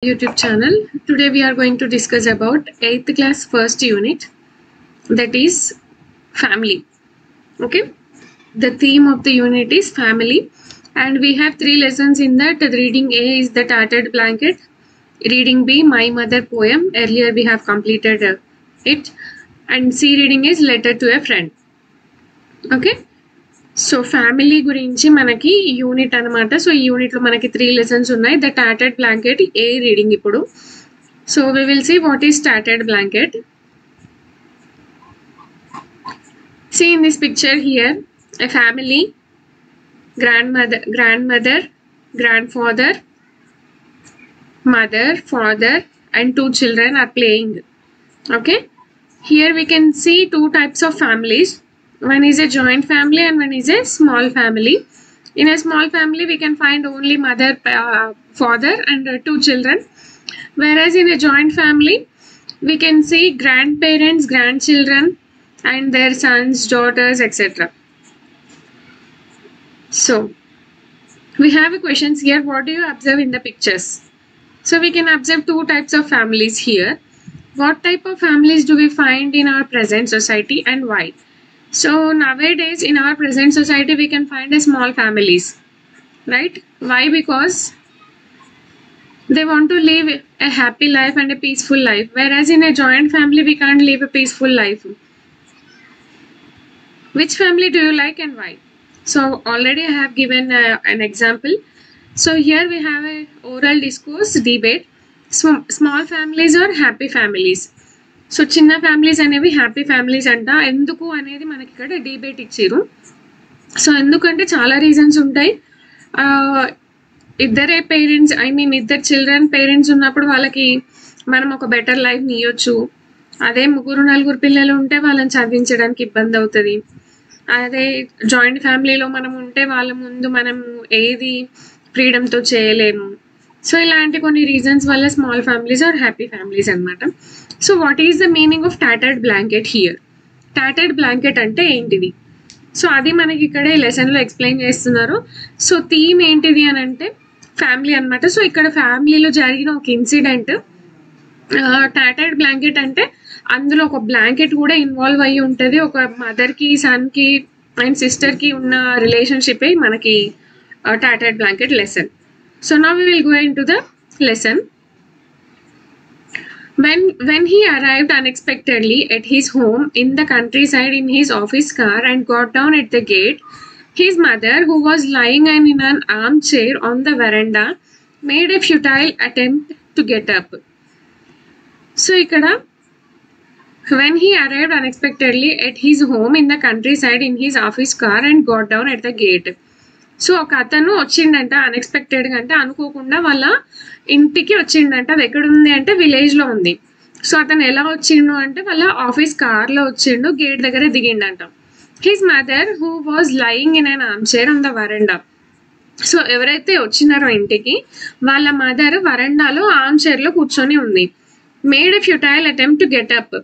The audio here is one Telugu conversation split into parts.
YouTube channel. Today we are going to discuss about 8th class first unit, that is family. Okay, the theme of the unit is family, and we have 3 lessons in that. Reading A is the tattered blanket, reading B my mother poem, earlier we have completed it, and C reading is letter to a friend. Okay, so family గురించి మనకి యూనిట్ అనమాట. సో ఈ యూనిట్లో మనకి 3 లెసన్స్ ఉన్నాయి. ద టాటెడ్ బ్లాంకెట్ ఏ రీడింగ్ ఇప్పుడు. So we will see what is టాటెడ్ blanket. See in this picture here a family, grandmother, grandfather, mother, father and 2 children are playing. Okay, here we can see 2 types of families. One is a joint family and one is a small family. In a small family we can find only mother, father and 2 children, whereas in a joint family we can see grandparents, grandchildren and their sons, daughters, etc. So we have a questions here. What do you observe in the pictures? So we can observe 2 types of families here. What type of families do we find in our present society and why? So nowadays in our present society we can find a small families, right? Why? Because they want to live a happy life and a peaceful life, whereas in a joint family we can't live a peaceful life. Which family do you like and why? So already I have given an example. So here we have a oral discourse debate. Small families or happy families. So చిన్న ఫ్యామిలీస్ అనేవి హ్యాపీ ఫ్యామిలీస్ అంట. ఎందుకు అనేది మనకి ఇక్కడ డిబేట్ ఇచ్చారు. సో ఎందుకంటే చాలా రీజన్స్ ఉంటాయి. ఇద్దరే పేరెంట్స్, ఇద్దరు చిల్డ్రన్ పేరెంట్స్ ఉన్నప్పుడు వాళ్ళకి మనం ఒక బెటర్ లైఫ్ని ఇవ్వచ్చు. అదే 3-4 పిల్లలు ఉంటే వాళ్ళని చదివించడానికి ఇబ్బంది అవుతుంది. అదే జాయింట్ ఫ్యామిలీలో మనం ఉంటే వాళ్ళ ముందు మనం ఏది ఫ్రీడమ్తో చేయలేము. సో ఇలాంటి కొన్ని రీజన్స్ వల్ల small families are happy families అనమాట. So what is the meaning of tattered blanket here? Tattered blanket అంటే ఏంటిది? సో అది మనకి ఇక్కడ ఈ లెసన్లో ఎక్స్ప్లెయిన్ చేస్తున్నారు. సో థీమ్ ఏంటిది అని అంటే ఫ్యామిలీ అనమాట. సో ఇక్కడ ఫ్యామిలీలో జరిగిన ఒక ఇన్సిడెంట్. టాటర్డ్ బ్లాంకెట్ అంటే అందులో ఒక బ్లాంకెట్ కూడా ఇన్వాల్వ్ అయ్యి ఉంటుంది. ఒక మదర్కి, సన్కి అండ్ సిస్టర్కి ఉన్న రిలేషన్షిప్ మనకి టాటర్డ్ blanket lesson. So now we will go into the lesson. When he arrived unexpectedly at his home in the countryside in his office car and got down at the gate, his mother, who was lying in an armchair on the veranda, made a futile attempt to get up. So ikkada when he arrived unexpectedly at his home in the countryside in his office car and got down at the gate. So ఒక అతను వచ్చిండంట అన్ఎక్స్పెక్టెడ్గా, అంటే అనుకోకుండా వాళ్ళ ఇంటికి వచ్చిండంట. అది ఎక్కడుంది అంటే విలేజ్లో ఉంది. సో అతను ఎలా వచ్చిండు అంటే వాళ్ళ ఆఫీస్ కార్లో వచ్చిండు, గేట్ దగ్గర దిగిండంట. His mother who was lying in an armchair on the veranda. So ఎవరైతే వచ్చినారో ఇంటికి వాళ్ళ మదర్ వరండాలో ఆర్మ్ చైర్లో కూర్చొని ఉంది. Made a futile attempt to get up.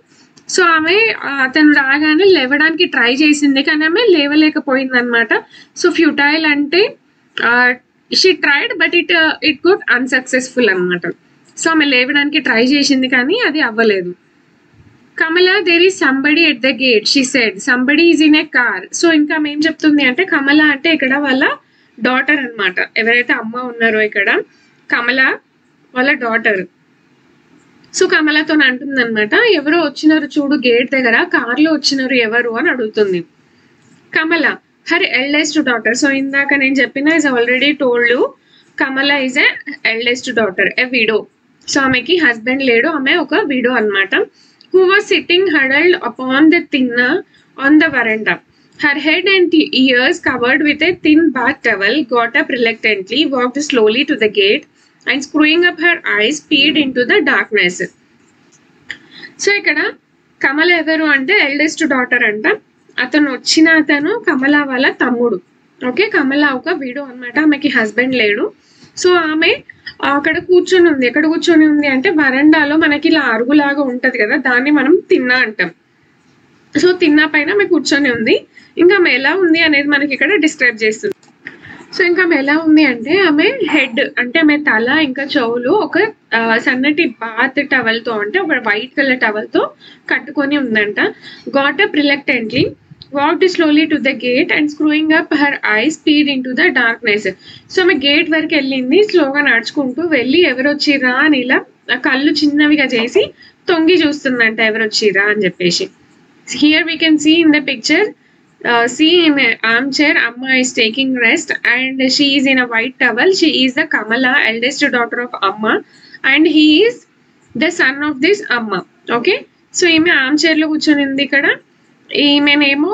So ఆమె అతను రాగానే లేవడానికి ట్రై చేసింది, కానీ ఆమె లేవలేకపోయింది అనమాట. సో ఫ్యూటైల్ అంటే she tried but it good unsuccessful అనమాట. సో ఆమె లేవడానికి ట్రై చేసింది కానీ అది అవ్వలేదు. Kamala there is somebody at the gate she said. Somebody is in a car. So ఇంకా ఆమె ఏం చెప్తుంది అంటే కమల అంటే ఇక్కడ వాళ్ళ డాటర్ అనమాట. ఎవరైతే అమ్మ ఉన్నారో ఇక్కడ కమల వాళ్ళ డాటర్. సో కమలతో అంటుంది అనమాట, ఎవరో వచ్చినారు చూడు గేట్ దగ్గర, కార్లో వచ్చినారు ఎవరు అని అడుగుతుంది. Kamala her eldest daughter. So ఇందాక నేను చెప్పిన is already told you, Kamala is a eldest daughter, a widow. So ఆమెకి హస్బెండ్ లేడు, ఆమె ఒక విడో అనమాట. Who was sitting huddled upon the thinnai on the veranda. Her head and ears covered with a thin bath towel, got up reluctantly, walked slowly to the gate and screwing up her eyes peered into the darkness. So ఇక్కడ కమల ఎవరు అంటే ఎల్డెస్ట్ డాటర్ అంట. అతను కమల వాళ్ళ తమ్ముడు. ఓకే, కమల ఒక విడో అనమాట, ఆమెకి హస్బెండ్ లేడు. సో ఆమె అక్కడ కూర్చొని ఉంది. ఎక్కడ కూర్చొని ఉంది అంటే వరండాలో మనకి ఇలా అరుగులాగా ఉంటది కదా, దాన్ని మనం తిన్నా అంటాం. సో తిన్నా పైన ఆమె కూర్చొని ఉంది. ఇంకా ఆమె ఎలా ఉంది అనేది మనకి ఇక్కడ డిస్క్రైబ్ చేస్తుంది. సో ఇంకా ఆమె ఎలా ఉంది అంటే ఆమె హెడ్ అంటే ఆమె తల ఇంకా చెవులు ఒక సన్నటి బాత్ టవల్ తో అంటే ఒక వైట్ కలర్ టవల్ తో కట్టుకొని ఉందంట. Got up reluctantly, walked slowly to the gate and screwing up her eyes speed into the darkness. So ఆమె గేట్ వరకు వెళ్ళింది, స్లోగా నడుచుకుంటూ వెళ్ళి ఎవరు వచ్చిరా అని ఇలా కళ్ళు చిన్నవిగా చేసి తొంగి చూస్తుందంట ఎవరు వచ్చిరా అని చెప్పేసి. Here we can see in the picture, see in an armchair, Amma is taking rest and she is in a white towel. She is the Kamala, eldest daughter of Amma, and he is the son of this Amma. Okay, so ఈమె ఆర్మ్ చైర్ లో కూర్చొని ఉంది ఇక్కడ, ఈమెనేమో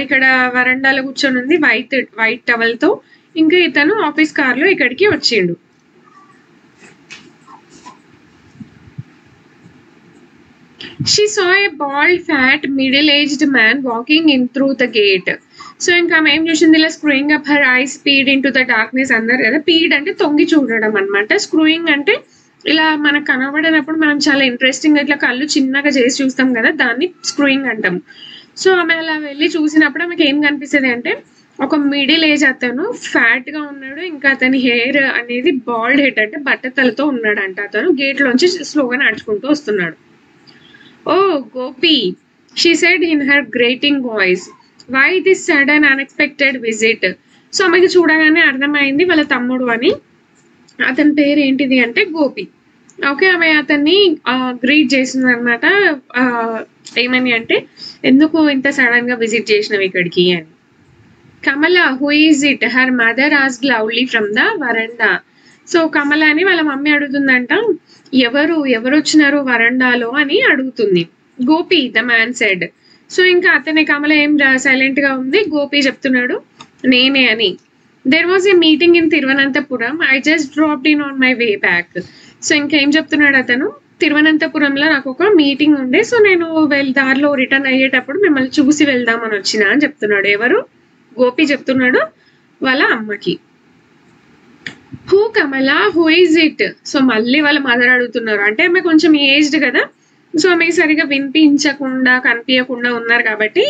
ఇక్కడ వరండాలో కూర్చొని ఉంది వైట్ టవల్ తో. ఇంకా ఇతను ఆఫీస్ కార్ లో ఇక్కడికి వచ్చిండు. She saw a bald, fat, middle-aged man walking in through the gate. So ఇంకా ఆమె ఏం చూసింది, ఇలా screwing up her eyes speed into the darkness అన్నారు కదా. పీడ్ అంటే తొంగి చూడడం అనమాట. స్క్రూయింగ్ అంటే ఇలా మనకు కనబడినప్పుడు మనం చాలా ఇంట్రెస్టింగ్ ఇట్లా కళ్ళు చిన్నగా చేసి చూస్తాం కదా, దాన్ని స్క్రూయింగ్ అంటాం. సో ఆమె అలా వెళ్ళి చూసినప్పుడు ఆమెకి ఏం కనిపిస్తుంది అంటే ఒక మిడిల్ ఏజ్ అతను ఫ్యాట్ గా ఉన్నాడు. ఇంకా అతని హెయిర్ అనేది బాల్డ్ హెడ్ అంటే బట్టతలతో ఉన్నాడు అంట. అతను గేట్ లోంచి స్లోగా నడుచుకుంటూ వస్తున్నాడు. Oh, Gopi, she said in her grating voice. Why this sudden unexpected visit? So ఆమెకి చూడగానే అర్థమైంది వాళ్ళ తమ్ముడు అని. అతని పేరు ఏంటిది అంటే గోపి. ఓకే, ఆమె అతన్ని గ్రీట్ చేసింది అనమాట. ఏమని అంటే ఎందుకు ఇంత సడన్ గా విజిట్ చేసినావు ఇక్కడికి అని. Kamala, who is it? Her mother asked loudly from the veranda. So Kamala అని వాళ్ళ మమ్మీ అడుగుతుందంట, ఎవరు వచ్చినారు వరండాలో అని అడుగుతుంది. Gopi, the man said. So ఇంకా అతనే, కమల ఏం సైలెంట్ గా ఉంది, గోపి చెప్తున్నాడు నేనే అని. There was a meeting in Thiruvananthapuram, I just dropped in on my way back. So ఇంకేం చెప్తున్నాడు అతను, తిరువనంతపురంలో నాకు ఒక మీటింగ్ ఉండే, సో నేను దారిలో రిటర్న్ అయ్యేటప్పుడు మిమ్మల్ని చూసి వెళ్దామని వచ్చిన అని చెప్తున్నాడు. ఎవరు? గోపి చెప్తున్నాడు వాళ్ళ అమ్మకి. Who Kamala, who is it? So మళ్ళీ వాళ్ళ మదర్ అడుగుతున్నారు. అంటే ఆమె కొంచెం ఏజ్డ్ కదా, సో ఆమెకి సరిగా వినిపించకుండా కనిపించకుండా ఉన్నారు కాబట్టి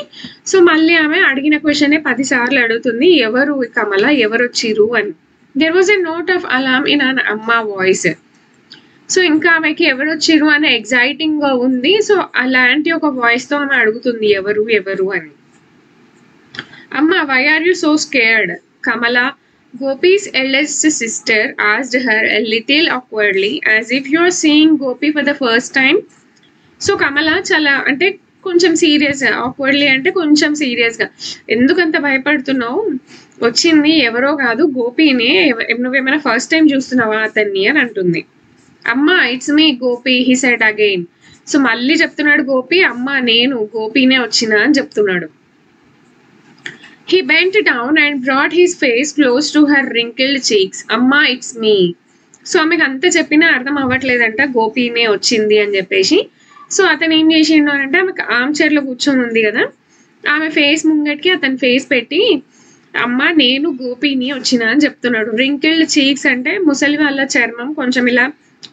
సో మళ్ళీ ఆమె అడిగిన క్వశ్చనే 10 సార్లు అడుగుతుంది, ఎవరు కమల, ఎవరు వచ్చిరు అని. There was a note of Alam in an అమ్మ వాయిస్. సో ఇంకా ఆమెకి ఎవరు వచ్చిరు అని ఎగ్జైటింగ్ గా ఉంది. సో అలాంటి ఒక వాయిస్ తో ఆమె అడుగుతుంది ఎవరు అని. అమ్మ, why are you so scared? Kamala, Gopi's eldest sister asked her a little awkwardly, as if you are seeing Gopi for the first time. So Kamala చాలా అంటే కొంచెం సీరియస్ గా, awkwardly అంటే కొంచెం సీరియస్ గా, ఎందుకంత భయపడుతున్నావు, వచ్చింది ఎవరో కాదు గోపినే, నువ్వేమైనా ఫస్ట్ టైం చూస్తున్నావా అతన్ని అని అంటుంది. అమ్మ, it's me Gopi, he said again. So మళ్ళీ చెప్తున్నాడు గోపి, అమ్మ నేను గోపినే వచ్చినా అని చెప్తున్నాడు. He bent down and brought his face close to her wrinkled cheeks. Amma, it's me. So ఆమెకు అంత చెప్పినా అర్థం అవ్వట్లేదంట గోపినే వచ్చింది అని చెప్పేసి. సో అతను ఏం చేసిండు అంటే ఆమెకు ఆర్మ్ చైర్ లో కూర్చొని ఉంది కదా, ఆమె ఫేస్ ముంగటికి అతని ఫేస్ పెట్టి అమ్మ నేను గోపిని వచ్చిన అని చెప్తున్నాడు. రింకిల్డ్ చీక్స్ అంటే ముసలి వాళ్ళ చర్మం కొంచెం ఇలా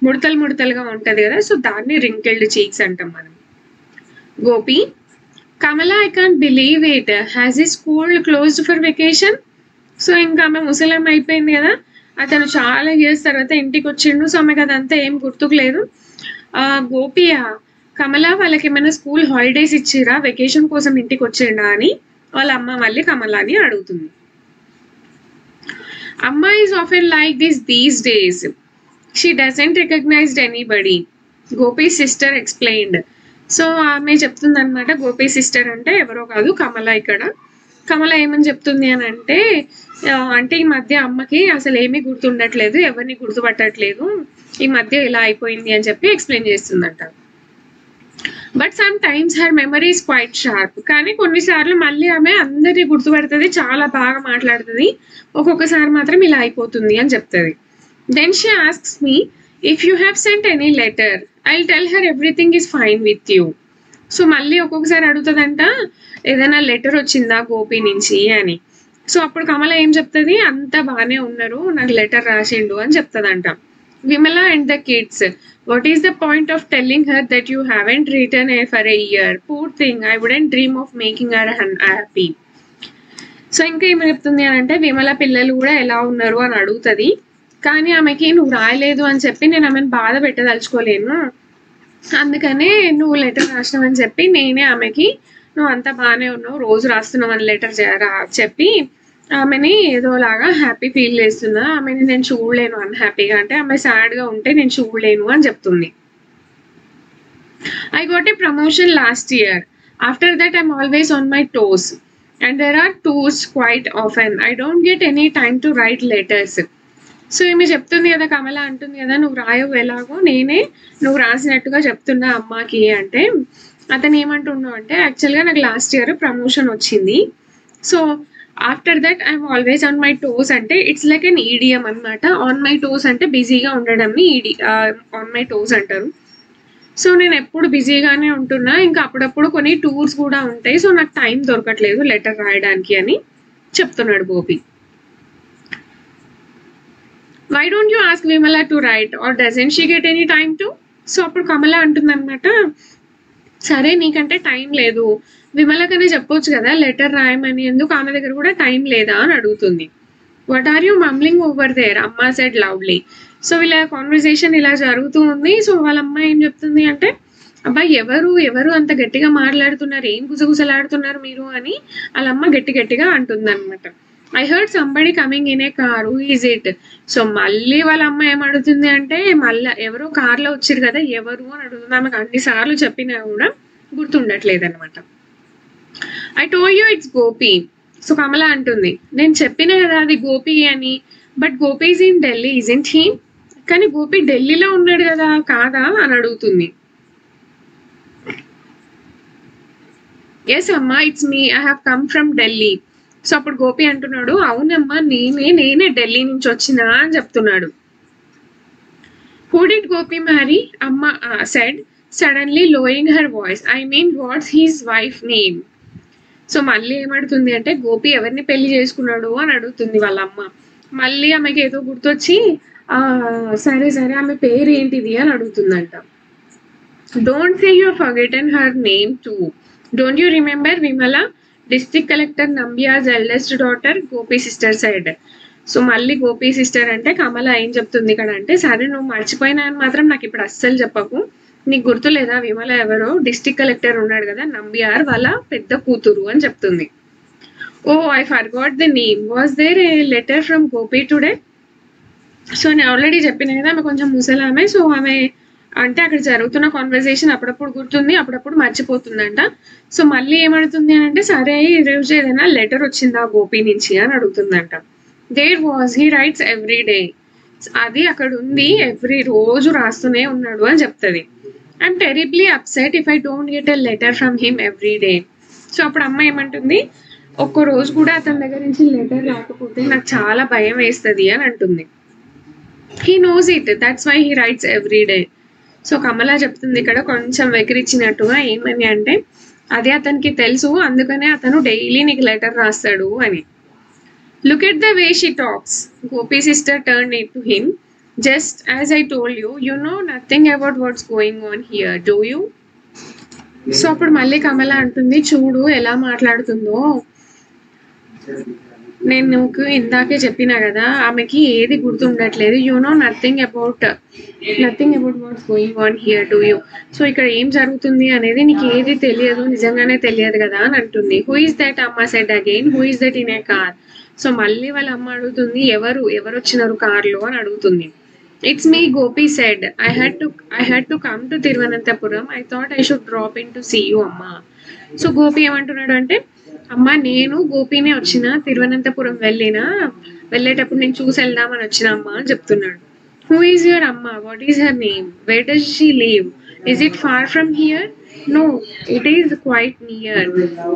ముడతలుగా ఉంటది కదా, సో దాన్ని రింకిల్డ్ చీక్స్ అంటాం మనం. Gopi, Kamala, I can't believe it, has ఈ school closed for vacation? So ఇంకా ఆమె ముసలం అయిపోయింది కదా, అతను చాలా ఇయర్స్ తర్వాత ఇంటికి వచ్చిండు. సో ఆమెకు అదంతా ఏం గుర్తుకు లేదు. గోపియా, కమల వాళ్ళకి ఏమైనా స్కూల్ హాలిడేస్ ఇచ్చిరా, వెకేషన్ కోసం ఇంటికి వచ్చిండా అని వాళ్ళ అమ్మ మళ్ళీ కమలాని అడుగుతుంది. అమ్మ is often like these days, she doesn't recognized anybody, Gopi sister explained. So ఆమె చెప్తుంది అనమాట, గోపి సిస్టర్ అంటే ఎవరో కాదు కమల. ఇక్కడ కమల ఏమని చెప్తుంది అని అంటే ఈ మధ్య అమ్మకి అసలు ఏమీ గుర్తుండట్లేదు, ఎవరిని గుర్తుపట్టట్లేదు, ఈ మధ్య ఇలా అయిపోయింది అని చెప్పి ఎక్స్ప్లెయిన్ చేస్తుందంట. But some times her memory is quite sharp. కానీ కొన్నిసార్లు మళ్ళీ ఆమె అందరినీ గుర్తుపడుతుంది, చాలా బాగా మాట్లాడుతుంది, ఒక్కొక్కసారి మాత్రం ఇలా అయిపోతుంది అని చెప్తుంది. Then she asks me, if you have sent any letter, I tell her everything is fine with you. So మళ్ళీ ఒక్కొక్కసారి అడుగుతుందంట, ఏదైనా లెటర్ వచ్చిందా గోపి నుంచి అని. సో అప్పుడు కమల ఏం చెప్తుంది, అంతా బాగానే ఉన్నారు, నాకు లెటర్ రాసిండు అని చెప్తుందంట. Vimala and the kids, what is the point of telling her that you haven't return for a year? Poor thing, I wouldn't dream of making her happy. So ఇంకా ఏమి చెప్తుంది అని అంటే విమల పిల్లలు కూడా ఎలా ఉన్నారు అని అడుగుతుంది. కానీ ఆమెకి నువ్వు రాయలేదు అని చెప్పి నేను ఆమెను బాధ పెట్టదలుచుకోలేను, అందుకనే నువ్వు లెటర్ రాసినావు అని చెప్పి నేనే ఆమెకి నువ్వు అంతా బాగానే ఉన్నావు రోజు రాస్తున్నావు అని లెటర్ చెప్పి ఆమెని ఏదోలాగా హ్యాపీ ఫీల్ చేస్తున్నా. ఆమెని నేను చూడలేను అన్హ్యాపీగా, అంటే ఆమె సాడ్గా ఉంటే నేను చూడలేను అని చెప్తుంది. I got a promotion last year. After that, I'm always on my toes. And there are toes quite often. I don't get any time to write letters. So ఈమె చెప్తుంది కదా, కమల అంటుంది కదా నువ్వు రాయవు ఎలాగో, నేనే నువ్వు రాసినట్టుగా చెప్తున్నా అమ్మకి అంటే అతను ఏమంటున్నావు అంటే యాక్చువల్గా నాకు లాస్ట్ ఇయర్ ప్రమోషన్ వచ్చింది. So after that I'm always on my toes అంటే ఇట్స్ లైక్ అన్ ఈడియం అనమాట. ఆన్ మై టోస్ అంటే బిజీగా ఉండడంని ఆన్ మై టోస్ అంటారు. సో నేను ఎప్పుడు బిజీగానే ఉంటున్నా, ఇంకా అప్పుడప్పుడు కొన్ని టూర్స్ కూడా ఉంటాయి, సో నాకు టైం దొరకట్లేదు లెటర్ రాయడానికి అని చెప్తున్నాడు Gopi. Why don't you ask Vimala to write or doesn't she get any time to? So అప్పుడు కమల అంటుంది అనమాట, సరే నీకంటే టైం లేదు, విమలకనే చెప్పొచ్చు కదా లెటర్ రాయమని, ఎందుకు ఆమె దగ్గర కూడా టైం లేదా అని అడుగుతుంది. What are you mumbling over there, అమ్మ సెడ్ లౌడ్లీ. సో వీళ్ళ కాన్వర్సేషన్ ఇలా జరుగుతూ ఉంది. సో వాళ్ళ అమ్మ ఏం చెప్తుంది అంటే, అబ్బాయి ఎవరు ఎవరు అంత గట్టిగా మాట్లాడుతున్నారు, ఏం గుసగుసలాడుతున్నారు మీరు అని వాళ్ళ అమ్మ గట్టిగా అంటుంది అనమాట. I heard somebody coming in a car, who is it? So మళ్ళీ వాళ్ళ అమ్మ ఏం అడుగుతుంది అంటే, మళ్ళీ ఎవరో కార్లో వచ్చారు కదా ఎవరు అని అడుగుతుంది. ఆమెకు అన్నిసార్లు చెప్పినా కూడా గుర్తుండట్లేదు అనమాట. I told you it's Gopi. So Kamala అంటుంది, నేను చెప్పిన కదా అది గోపి అని, but Gopi is in Delhi isn't he? కానీ గోపి ఢిల్లీలో ఉన్నాడు కదా కాదా అని అడుగుతుంది. ఎస్ అమ్మా it's me, I have come from Delhi. So అప్పుడు గోపి అంటున్నాడు, అవునమ్మా నేనే ఢిల్లీ నుంచి వచ్చినా అని చెప్తున్నాడు. హూ డిడ్ గోపి మ్యారీ, అమ్మ said suddenly lowering her voice. I mean what's his wife name? So మళ్ళీ ఏమడుతుంది అంటే, గోపి ఎవరిని పెళ్లి చేసుకున్నాడు అని అడుగుతుంది వాళ్ళ అమ్మ. మళ్ళీ ఆమెకి ఏదో గుర్తొచ్చి సరే ఆమె పేరు ఏంటిది అని అడుగుతుందంట. Don't say you forgotten her name too. Don't you remember Vimala, district collector Nambiar's eldest daughter, Gopi sister side. So మళ్ళీ గోపి సిస్టర్ అంటే కమల ఏం చెప్తుంది ఇక్కడ అంటే, సరే నువ్వు మర్చిపోయినా అని మాత్రం నాకు ఇప్పుడు అస్సలు చెప్పకు, నీకు గుర్తులేదా విమల ఎవరో డిస్ట్రిక్ట్ కలెక్టర్ ఉన్నాడు కదా నంబియార్ వాళ్ళ పెద్ద కూతురు అని చెప్తుంది. Oh I forgot the name, was there a letter from Gopi today? So నేను ఆల్రెడీ చెప్పిన కదా ఆమె కొంచెం ముసలామె. సో ఆమె అంటే అక్కడ జరుగుతున్న కాన్వర్సేషన్ అప్పుడప్పుడు గుర్తుంది, అప్పుడప్పుడు మర్చిపోతుందంట. సో మళ్ళీ ఏమడుతుంది అని అంటే, సరే ఈరోజు ఏదైనా లెటర్ వచ్చిందా గోపి నుంచి అని అడుగుతుందంట. There was, he writes every day. అది అక్కడ ఉంది, ఎవ్రీ రోజు రాస్తూనే ఉన్నాడు అని చెప్తుంది. I'm terribly upset if I don't get a letter from him every day. So అప్పుడు అమ్మ ఏమంటుంది, ఒక్క రోజు కూడా అతని దగ్గర నుంచి లెటర్ రాకపోతే నాకు చాలా భయం వేస్తుంది అని అంటుంది. He knows it, that's why he writes every day. So Kamala చెప్తుంది ఇక్కడ కొంచెం వెకిరిచ్చినట్టుగా, ఏమని అంటే అదే అతనికి తెలుసు, అందుకనే అతను డైలీ నీకు లెటర్ రాస్తాడు అని. Look at the way she talks. Gopi sister turn it to him. Just as I told you, you know nothing about what's going on here, do you? So అప్పుడు మళ్ళీ కమల అంటుంది, చూడు ఎలా మాట్లాడుతుందో, నేను నువ్వు ఇందాకే చెప్పినా కదా ఆమెకి ఏది గుర్తుండట్లేదు. You know nothing about what's going on here, do you? So ఇక్కడ ఏం జరుగుతుంది అనేది నీకు ఏది తెలియదు, నిజంగానే తెలియదు కదా అని అంటుంది. హూ ఇస్ దట్, అమ్మ said again, who is that in a car? So మళ్ళీ వాళ్ళ అమ్మ అడుగుతుంది, ఎవరు వచ్చినారు కార్లో అని అడుగుతుంది. It's me, Gopi said. I had to come to Thiruvananthapuram. I thought I should drop in to see you అమ్మ. సో గోపి ఏమంటున్నాడు అంటే, అమ్మ నేను గోపినే వచ్చిన, తిరువనంతపురం వెళ్ళేటప్పుడు నేను చూసి వెళ్దామని వచ్చిన అమ్మ అని చెప్తున్నాడు. హూ ఈజ్ యువర్ అమ్మ, what is her name, where does she live, is it far from here? No it is quite near.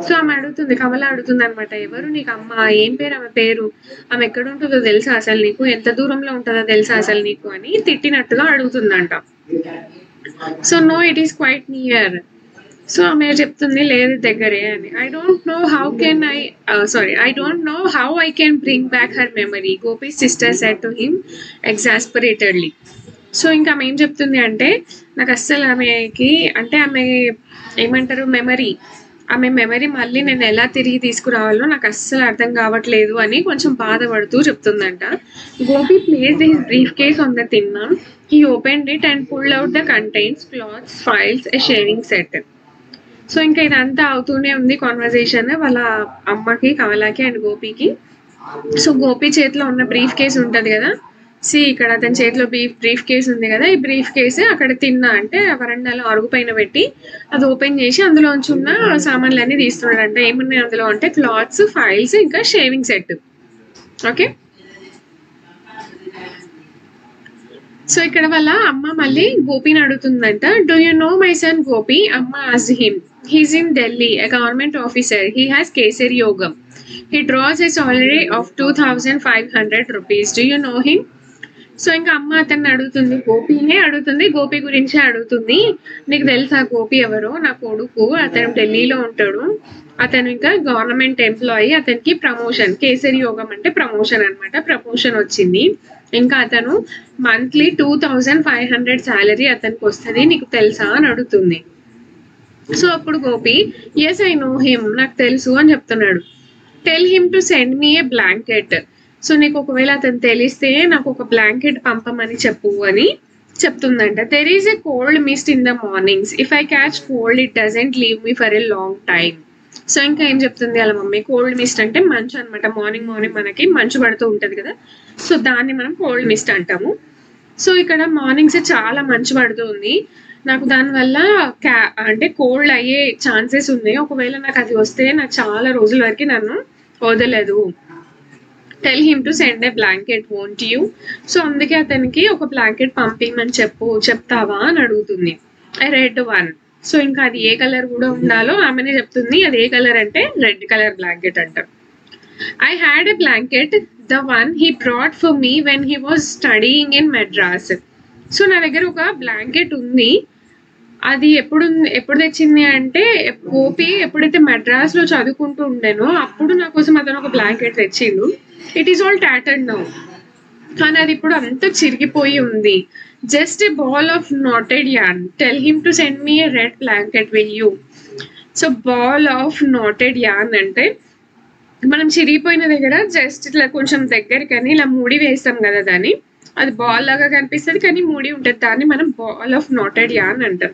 So ఆమె అడుగుతుంది, కమల అడుగుతుంది అనమాట, ఎవరు నీకు అమ్మ, ఏం పేరు ఆమె పేరు, ఆమె ఎక్కడ ఉంటుందో తెలుసా అసలు నీకు, ఎంత దూరంలో ఉంటుందో తెలుసా అసలు నీకు అని తిట్టినట్టుగా అడుగుతుందంట. So no it is quite near. So ఆమె చెప్తుంది, లేదు దగ్గరే అని. I don't know how I can bring back her memory, Gopi sister said to him exasperatedly. So ఇంకా ఆమె ఏం చెప్తుంది అంటే, నాకు అస్సలు ఆమెకి అంటే ఆమె ఏమంటారు మెమరీ, ఆమె మెమరీ మళ్ళీ నేను ఎలా తిరిగి తీసుకురావాలో నాకు అస్సలు అర్థం కావట్లేదు అని కొంచెం బాధపడుతూ చెప్తుందంట. Gopi placed his briefcase on the thinnai. He opened it and pulled out the contents, clothes, files, a shaving set. So ఇంకా ఇదంతా అవుతూనే ఉంది కాన్వర్జేషన్ వాళ్ళ అమ్మకి, కమలాకి అండ్ గోపికి. సో గోపి చేతిలో ఉన్న బ్రీఫ్ కేస్ ఉంటుంది కదా, ఇక్కడ అతని చేతిలో బ్రీఫ్ కేస్ ఉంది కదా, ఈ బ్రీఫ్ కేస్ అక్కడ తిన్నా అంటే వరండాలో అరుగు పైన పెట్టి అది ఓపెన్ చేసి అందులోంచి ఉన్న సామాన్లన్నీ తీస్తున్నాడు. అంటే ఏమున్నాయి అందులో అంటే క్లాత్స్, ఫైల్స్, ఇంకా షేవింగ్ సెట్. ఓకే, సో ఇక్కడ వాళ్ళ అమ్మ మళ్ళీ గోపిని అడుగుతుందంట. Do you know my son Gopi? అమ్మ asked him. He's in Delhi, a government officer. He has Kesari yogam. He draws a salary of 2,500 rupees. Do you know him? So ఇంకా అమ్మ అతన్ని అడుగుతుంది, గోపినే అడుగుతుంది, గోపి గురించే అడుగుతుంది. నీకు తెలుసా గోపి ఎవరో? నా కొడుకు, అతను ఢిల్లీలో ఉంటాడు, అతను ఇంకా గవర్నమెంట్ ఎంప్లాయీ, అతనికి ప్రమోషన్, కేసరి యోగం అంటే ప్రమోషన్ అనమాట, ప్రమోషన్ వచ్చింది. ఇంకా అతను మంత్లీ 2,500 శాలరీ అతనికి వస్తుంది, నీకు తెలుసా అని అడుగుతుంది. సో అప్పుడు Gopi yes I know him, నాకు తెలుసు అని చెప్తున్నాడు. Tell him to send me a blanket. So నీకు ఒకవేళ అతను తెలిస్తే నాకు ఒక బ్లాంకెట్ పంపమని చెప్పు అని చెప్తుందంట. There is a cold mist in the mornings. If I catch cold it doesn't leave me for a long time. So ఇంకా ఏం చెప్తుంది వాళ్ళ మమ్మీ, కోల్డ్ మిస్ట్ అంటే మంచు అనమాట. మార్నింగ్ మనకి మంచు పడుతూ ఉంటుంది కదా, సో దాన్ని మనం కోల్డ్ మిస్ట్ అంటాము. సో ఇక్కడ మార్నింగ్స్ చాలా మంచు పడుతుంది, నాకు దానివల్ల అంటే కోల్డ్ అయ్యే ఛాన్సెస్ ఉన్నాయి. ఒకవేళ నాకు అది వస్తే నాకు చాలా రోజుల వరకు నన్ను వదలదు. Tell him to send A blanket, won't you? So అందుకే అతనికి ఒక బ్లాంకెట్ పంపించమని చెప్తావా అని అడుగుతుంది. Red one. సో ఇంకా అది ఏ కలర్ కూడా ఉండాలో ఆమెనే చెప్తుంది. అది ఏ కలర్ అంటే రెడ్ కలర్ బ్లాంకెట్ అంట. I had a blanket, the one he brought for me when he was studying in Madras. So నా దగ్గర ఒక బ్లాంకెట్ ఉంది, అది ఎప్పుడు తెచ్చింది అంటే గోపి ఎప్పుడైతే మెడ్రాస్ లో చదువుకుంటూ ఉండేనో అప్పుడు నా కోసం అతను ఒక బ్లాంకెట్ తెచ్చిండు. ఇట్ ఈస్ ఆల్ టాటర్డ్ నౌ, కానీ అది ఇప్పుడు అంతా చిరిగిపోయి ఉంది. Just a ball of knotted an. Tell him to send me a red blanket will you? So ball of knotted an అంటే మనం చిరిగిపోయిన దగ్గర జస్ట్ ఇట్లా కొంచెం దగ్గరికి అని ఇలా ముడి వేస్తాం కదా, దాన్ని అది బాల్ లాగా కనిపిస్తుంది కానీ ముడి ఉంటుంది, దాన్ని మనం బాల్ ఆఫ్ నాటెడ్ యాన్ అంటాం.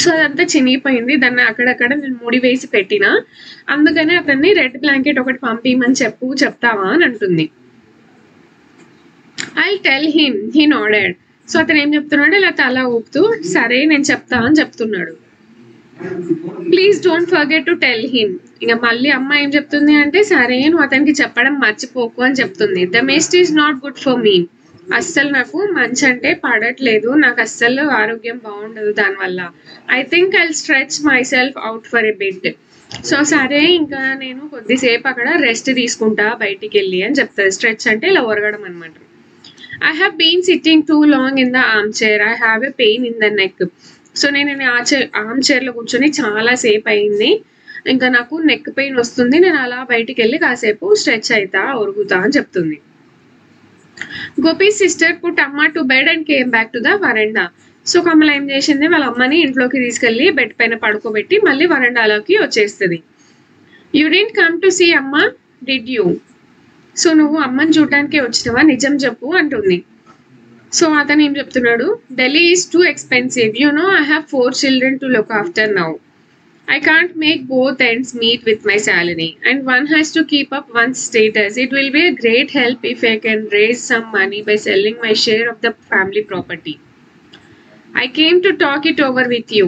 సో అదంతా చినిగిపోయింది, దాన్ని అక్కడక్కడ నేను ముడి వేసి పెట్టిన, అందుకని అతన్ని రెడ్ బ్లాంకెట్ ఒకటి పంపించమని చెప్తావా అని అంటుంది. I tell him, he nodded. So అతను ఏం చెప్తున్నాడు, ఇలా తల ఊపుతూ సరే నేను చెప్తా అని చెప్తున్నాడు. Please don't forget to tell him. ఇంకా మళ్ళీ అమ్మ ఏం చెప్తుంది అంటే సరే నువ్వు అతనికి చెప్పడం మర్చిపోకు అని చెప్తుంది. The మెస్ట్ is not good for me. అస్సలు నాకు మంచి అంటే పడట్లేదు, నాకు అస్సలు ఆరోగ్యం బాగుండదు దానివల్ల. I think I stretch my self out for a bit. So సరే ఇంకా నేను కొద్దిసేపు అక్కడ రెస్ట్ తీసుకుంటా బయటికి వెళ్ళి అని చెప్తుంది. స్ట్రెచ్ అంటే ఇలా ఒరగడం అనమాట. I have been sitting too long in the arm chair. I have a pain in the neck. So నేను ఆర్మ్ చైర్లో కూర్చొని చాలా సేపు అయింది, ఇంకా నాకు నెక్ పెయిన్ వస్తుంది, నేను అలా బయటికి వెళ్ళి కాసేపు స్ట్రెచ్ అవుతా ఒరుగుతా అని చెప్తుంది. గోపీస్ సిస్టర్ పుట్ అమ్మ to bed and came back to the veranda. So కమల ఏం చేసింది, వాళ్ళ అమ్మని ఇంట్లోకి తీసుకెళ్ళి బెడ్ పైన పడుకోబెట్టి మళ్ళీ వరండాలోకి వచ్చేస్తుంది. You didn't come to see అమ్మ, డిడ్ యూ? సో నువ్వు అమ్మని చూడటానికి వచ్చినవా, నిజం చెప్పు అంటుంది. సో అతను ఏం చెప్తున్నాడు, Delhi is too expensive, you know I have 4 children to look after now. I can't make both ends meet with my salary, and one has to keep up one's status. It will be a great help if I can raise some money by selling my share of the family property. I came to talk it over with you.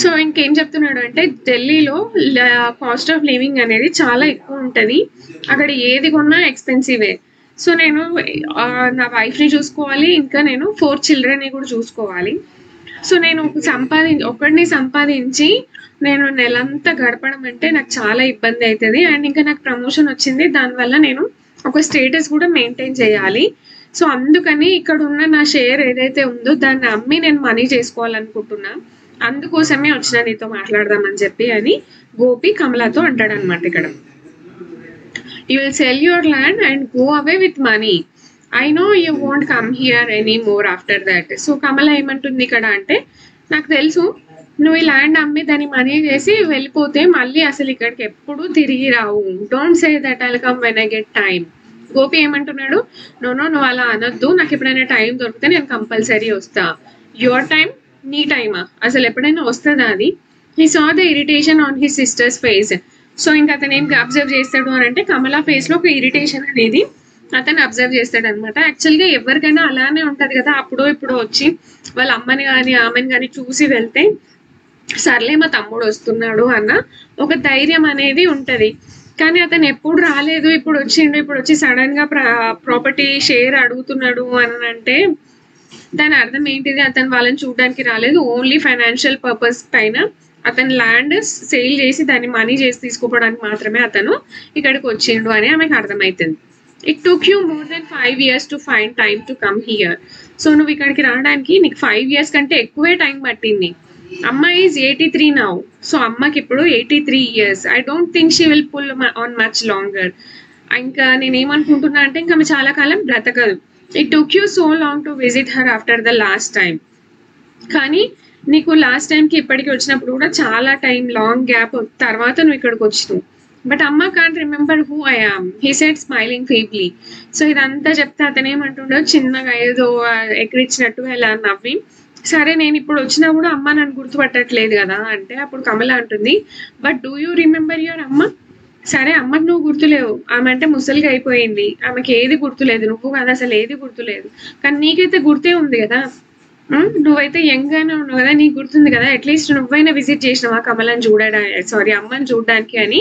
So ఇంకేం చెప్తున్నాడు అంటే ఢిల్లీలో కాస్ట్ ఆఫ్ లివింగ్ అనేది చాలా ఎక్కువ ఉంటుంది, అక్కడ ఏది కొన్నా ఎక్స్పెన్సివే. సో నేను నా వైఫ్ని చూసుకోవాలి, ఇంకా నేను 4 children కూడా చూసుకోవాలి. సో నేను ఒకడిని సంపాదించి నేను నెలంతా గడపడం అంటే నాకు చాలా ఇబ్బంది అవుతుంది. అండ్ ఇంకా నాకు ప్రమోషన్ వచ్చింది, దానివల్ల నేను ఒక స్టేటస్ కూడా మెయింటైన్ చేయాలి. సో అందుకని ఇక్కడ ఉన్న నా షేర్ ఏదైతే ఉందో దాన్ని అమ్మి నేను మనీ చేసుకోవాలనుకుంటున్నా, అందుకోసమే వచ్చిన నీతో మాట్లాడదామని చెప్పి అని గోపి కమలతో అంటాడు అనమాట. ఇక్కడ you will sell your land and go away with money. I know you won't come here any more after that. So Kamala ఏమంటుంది ఇక్కడ అంటే నాకు తెలుసు నువ్వు ఈ ల్యాండ్ అమ్మి దాన్ని మనీ చేసి వెళ్ళిపోతే మళ్ళీ అసలు ఇక్కడికి ఎప్పుడు తిరిగి రావు. Don't say that I'll come when I get time. Gopi ఏమంటున్నాడు, నో నువ్వు అలా అనొద్దు, నాకు ఎప్పుడైనా టైం దొరికితే నేను కంపల్సరీ వస్తా. యువర్ టైం, నీ టైమా, అసలు ఎప్పుడైనా వస్తుందా అది? He saw the irritation on his sisters face. So ఇంకా అతను ఏం అబ్జర్వ్ చేస్తాడు అని అంటే కమలా ఫేస్ లో ఒక ఇరిటేషన్ అనేది అతను అబ్జర్వ్ చేస్తాడు అనమాట. యాక్చువల్గా ఎవరికైనా అలానే ఉంటది కదా, అప్పుడో ఇప్పుడు వచ్చి వాళ్ళ అమ్మని కానీ ఆమెని కానీ చూసి వెళ్తే సర్లే మా తమ్ముడు వస్తున్నాడు అన్న ఒక ధైర్యం అనేది ఉంటది. కానీ అతను ఎప్పుడు రాలేదు, ఇప్పుడు వచ్చి సడన్ గా ప్రాపర్టీ షేర్ అడుగుతున్నాడు అని అంటే దాని అర్థం ఏంటిది? అతను వాళ్ళని చూడడానికి రాలేదు, ఓన్లీ ఫైనాన్షియల్ పర్పస్ పైన అతను ల్యాండ్ సేల్ చేసి దాన్ని మనీ చేసి తీసుకోవడానికి మాత్రమే అతను ఇక్కడికి వచ్చిండు అని ఆమెకు అర్థమవుతుంది. It took you more than 5 years to find time to come here. So నువ్వు ఇక్కడికి రావడానికి నీకు 5 years కంటే ఎక్కువే టైం పట్టింది. అమ్మ ఈజ్ 83 నౌ. సో అమ్మకి ఇప్పుడు 83 years. I don't think she will pull on much longer. ఇంకా నేనేమనుకుంటున్నా అంటే ఇంకా ఆమె చాలా కాలం బ్రతకదు. It took you so long to visit her after the last time. కానీ నీకు లాస్ట్ టైంకి ఇప్పటికి వచ్చినప్పుడు కూడా చాలా టైం లాంగ్ గ్యాప్ తర్వాత నువ్వు ఇక్కడికి వచ్చినావు. బట్ అమ్మ can't remember who I am, he said smiling feebly. So ఇదంతా చెప్తే అతను ఏమంటుండో చిన్నగా ఏదో ఎక్కడిచ్చినట్టు ఇలా నవ్వి, సరే నేను ఇప్పుడు వచ్చినా కూడా అమ్మ నన్ను గుర్తుపట్టట్లేదు కదా అంటే అప్పుడు కమల అంటుంది, but do you remember your అమ్మ? సరే అమ్మకి నువ్వు గుర్తులేవు, ఆమె అంటే ముసలిగా అయిపోయింది, ఆమెకి ఏది గుర్తులేదు, నువ్వు కదా అసలు ఏది గుర్తులేదు, కానీ నీకైతే గుర్తే ఉంది కదా, నువ్వైతే యంగ్ గానే ఉన్నావు కదా, నీకు గుర్తుంది కదా, అట్లీస్ట్ నువ్వైనా విజిట్ చేసినావా కమలని చూడడానికి, అమ్మని చూడడానికి అని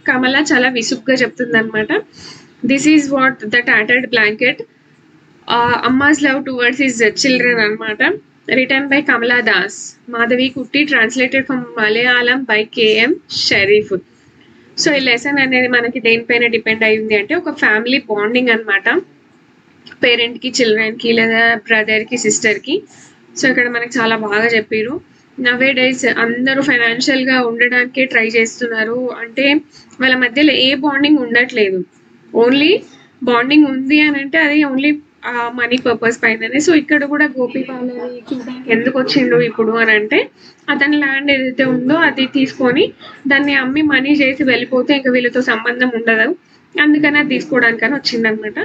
కమల చాలా విసుగ్గా చెప్తుంది అనమాట. This is what the టాటర్డ్ blanket, అమ్మాస్ love towards his children అనమాట. రిటర్న్ బై కమలా దాస్, మాధవి కుట్టి, translated from Malayalam by KM Sharif. So ఈ లెసన్ అనేది మనకి దేనిపైన డిపెండ్ అయ్యింది అంటే ఒక ఫ్యామిలీ బాండింగ్ అనమాట, పేరెంట్కి చిల్డ్రన్కి లేదా బ్రదర్కి సిస్టర్కి. సో ఇక్కడ మనకి చాలా బాగా చెప్పారు. నవే డేస్ అందరూ ఫైనాన్షియల్గా ఉండడానికే ట్రై చేస్తున్నారు, అంటే వాళ్ళ మధ్యలో ఏ బాండింగ్ ఉండట్లేదు. ఓన్లీ బాండింగ్ ఉంది అని అంటే అది ఓన్లీ మనీ పర్పస్ పైననే. సో ఇక్కడ కూడా గోపి వాళ్ళని చూడడానికి ఎందుకు వచ్చిండు ఇప్పుడు అని అంటే అతని ల్యాండ్ ఏదైతే ఉందో అది తీసుకొని దాన్ని అమ్మి మనీ చేసి వెళ్ళిపోతే ఇంకా వీళ్ళతో సంబంధం ఉండదు, అందుకని అది తీసుకోవడానికని వచ్చిందనమాట.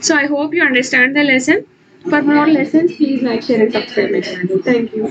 So I hope you understand the lesson. For more lessons please like, share and subscribe my channel. Thank you.